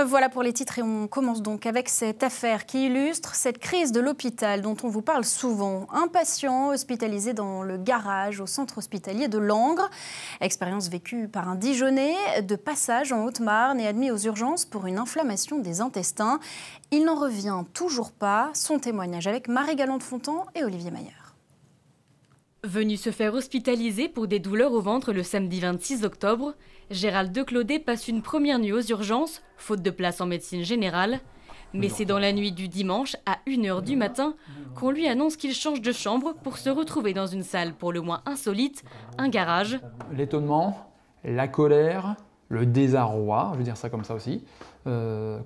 Voilà pour les titres et on commence donc avec cette affaire qui illustre cette crise de l'hôpital dont on vous parle souvent. Un patient hospitalisé dans le garage au centre hospitalier de Langres. Expérience vécue par un Dijonnais de passage en Haute-Marne et admis aux urgences pour une inflammation des intestins. Il n'en revient toujours pas. Son témoignage avec Marie Galland-Fontan et Olivier Mayer. Venu se faire hospitaliser pour des douleurs au ventre le samedi 26 octobre, Gérald Declaudet passe une première nuit aux urgences, faute de place en médecine générale. Mais c'est dans la nuit du dimanche à 1h du matin qu'on lui annonce qu'il change de chambre pour se retrouver dans une salle pour le moins insolite, un garage. L'étonnement, la colère, le désarroi, je veux dire ça comme ça aussi.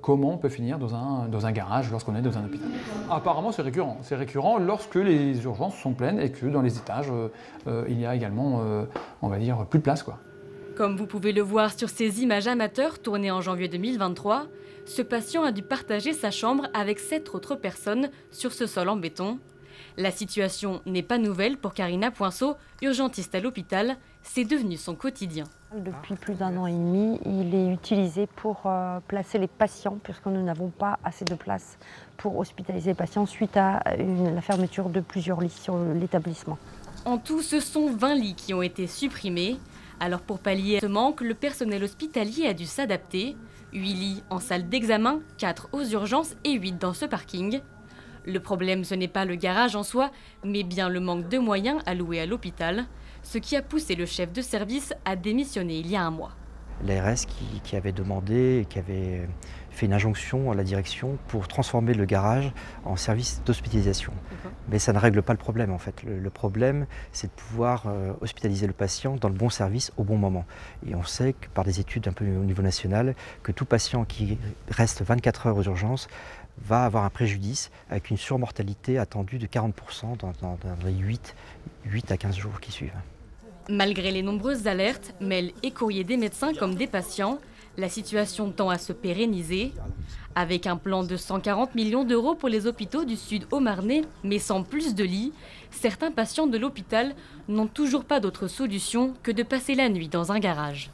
Comment on peut finir dans un garage lorsqu'on est dans un hôpital? Apparemment c'est récurrent. C'est récurrent lorsque les urgences sont pleines et que dans les étages il y a également, on va dire, plus de place, quoi. Comme vous pouvez le voir sur ces images amateurs tournées en janvier 2023, ce patient a dû partager sa chambre avec 7 autres personnes sur ce sol en béton. La situation n'est pas nouvelle pour Karina Poinceau, urgentiste à l'hôpital. C'est devenu son quotidien. Depuis plus d'1 an et demi, il est utilisé pour placer les patients, puisque nous n'avons pas assez de place pour hospitaliser les patients suite à la fermeture de plusieurs lits sur l'établissement. En tout, ce sont 20 lits qui ont été supprimés. Alors pour pallier ce manque, le personnel hospitalier a dû s'adapter. 8 lits en salle d'examen, 4 aux urgences et 8 dans ce parking. Le problème, ce n'est pas le garage en soi, mais bien le manque de moyens alloués à l'hôpital, ce qui a poussé le chef de service à démissionner il y a un mois. L'ARS qui avait demandé, qui avait fait une injonction à la direction pour transformer le garage en service d'hospitalisation. Mais ça ne règle pas le problème en fait. Le problème, c'est de pouvoir hospitaliser le patient dans le bon service au bon moment. Et on sait que par des études un peu au niveau national, que tout patient qui reste 24 heures aux urgences va avoir un préjudice avec une surmortalité attendue de 40% dans les 8 à 15 jours qui suivent. Malgré les nombreuses alertes, mails et courriers des médecins comme des patients, la situation tend à se pérenniser. Avec un plan de 140 millions d'euros pour les hôpitaux du Sud Haut-Marnais, mais sans plus de lits, certains patients de l'hôpital n'ont toujours pas d'autre solution que de passer la nuit dans un garage.